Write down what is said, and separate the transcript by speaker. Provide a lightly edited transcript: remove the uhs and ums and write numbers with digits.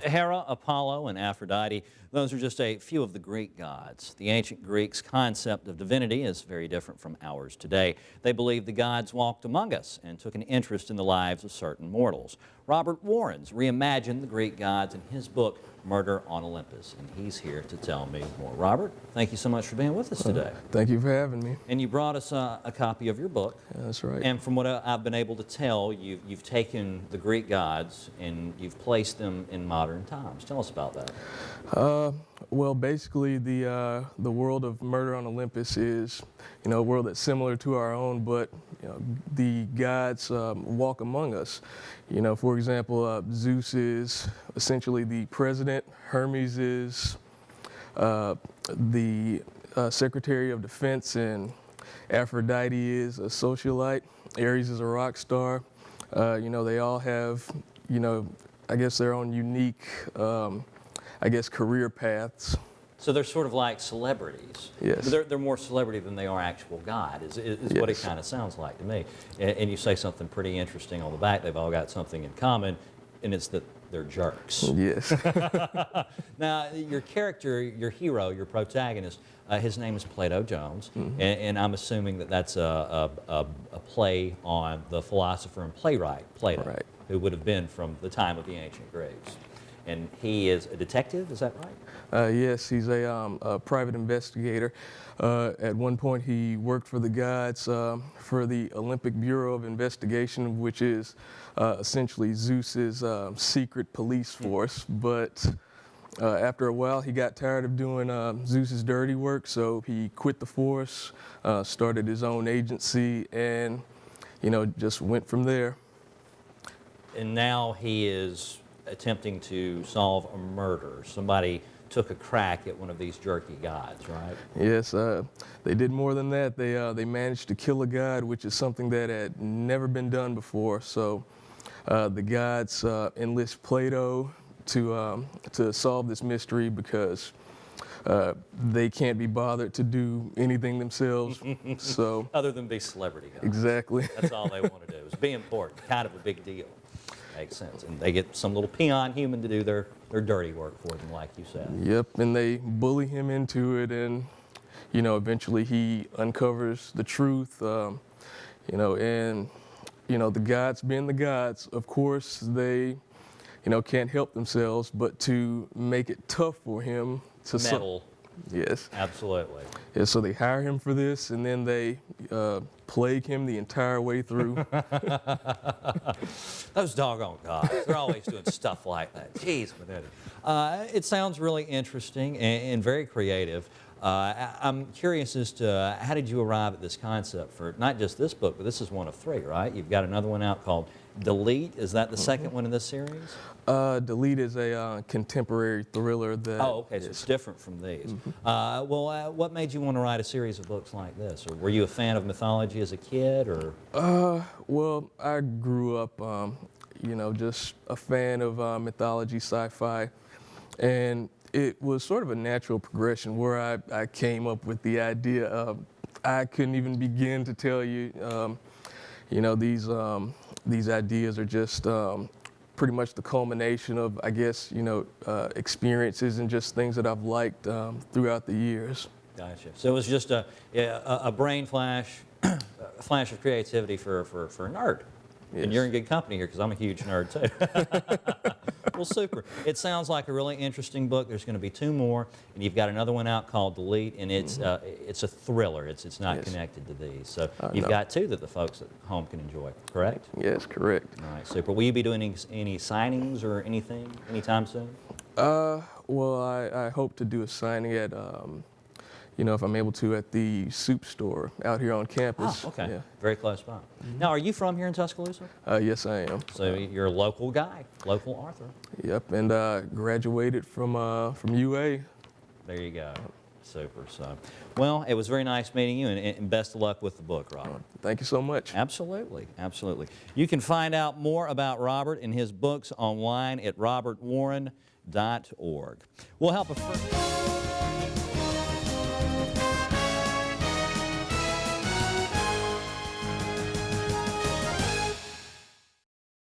Speaker 1: Hera, Apollo, and Aphrodite, those are just a few of the Greek gods. The ancient Greeks' concept of divinity is very different from ours today. They believed the gods walked among us and took an interest in the lives of certain mortals. Robert Warren's reimagined the Greek gods in his book, Murder on Olympus, and he's here to tell me more. Robert, thank you so much for being with us today.
Speaker 2: Thank you for having me.
Speaker 1: And you brought us a copy of your book.
Speaker 2: Yeah, that's right.
Speaker 1: And from what I've been able to tell, you've taken the Greek gods and you've placed them in modern times. Tell us about that.
Speaker 2: Well, basically, the world of Murder on Olympus is, a world that's similar to our own, but the gods walk among us. For example, Zeus is essentially the president. Hermes is the Secretary of Defense, and Aphrodite is a socialite. Ares is a rock star. They all have, I guess their own unique, career paths.
Speaker 1: So they're sort of like celebrities.
Speaker 2: Yes.
Speaker 1: They're more celebrity than they are actual God, is yes. What it kind of sounds like to me. And you say something pretty interesting on the back. They've all got something in common, and it's that they're jerks.
Speaker 2: Yes.
Speaker 1: Now, your character, your hero, your protagonist, his name is Plato Jones, and I'm assuming that that's a play on the philosopher and playwright Plato,
Speaker 2: right,
Speaker 1: who would have been from the time of the ancient Greeks. And he is a detective, is that right?
Speaker 2: Yes, he's a private investigator. At one point, he worked for the gods for the Olympic Bureau of Investigation, which is essentially Zeus's secret police force. But after a while, he got tired of doing Zeus's dirty work, so he quit the force, started his own agency, and just went from there.
Speaker 1: And now he is attempting to solve a murder. Somebody took a crack at one of these jerky gods, right?
Speaker 2: Yes, they did more than that. They managed to kill a god, which is something that had never been done before. So the gods enlist Plato to solve this mystery because they can't be bothered to do anything themselves. So
Speaker 1: other than be celebrity gods.
Speaker 2: Exactly.
Speaker 1: That's all they want to do is be important, kind of a big deal. Makes sense. And they get some little peon human to do their dirty work for them, like you said.
Speaker 2: Yep, and they bully him into it, and eventually he uncovers the truth. And the gods being the gods, of course, they can't help themselves but to make it tough for him to
Speaker 1: meddle.
Speaker 2: Yes.
Speaker 1: Absolutely.
Speaker 2: Yeah, so they hire him for this, and then they plague him the entire way through.
Speaker 1: Those doggone gods, they're always doing stuff like that. Jeez, it sounds really interesting and very creative. I'm curious as to how did you arrive at this concept for not just this book, but this is one of three, right? You've got another one out called Delete. Is that the second one in this series?
Speaker 2: Delete is a contemporary thriller that...
Speaker 1: Oh, okay, so it's different from these. What made you want to write a series of books like this? Or were you a fan of mythology as a kid, or...?
Speaker 2: Well, I grew up, just a fan of mythology, sci-fi, and it was sort of a natural progression where I came up with the idea of, I couldn't even begin to tell you, these ideas are just pretty much the culmination of, I guess, experiences and just things that I've liked throughout the years.
Speaker 1: Gotcha. So it was just a brain flash, a flash of creativity for a nerd. Yes. And you're in good company here because I'm a huge nerd too. Well, super. It sounds like a really interesting book. There's going to be two more, and you've got another one out called Delete, and it's a thriller. It's not connected to these. So you've got two that the folks at home can enjoy, correct?
Speaker 2: Yes, correct.
Speaker 1: All right, super. Will you be doing any signings or anything anytime soon?
Speaker 2: Well, I hope to do a signing at, if I'm able to, at the soup store out here on campus.
Speaker 1: Oh, okay.
Speaker 2: Yeah.
Speaker 1: Very close by. Now, are you from here in Tuscaloosa?
Speaker 2: Yes, I am.
Speaker 1: So you're a local guy, local Arthur.
Speaker 2: Yep, and graduated from UA.
Speaker 1: There you go. Super. So, well, it was very nice meeting you, and best of luck with the book, Robert.
Speaker 2: Thank you so much.
Speaker 1: Absolutely, absolutely. You can find out more about Robert and his books online at robertwarren.org. We'll help a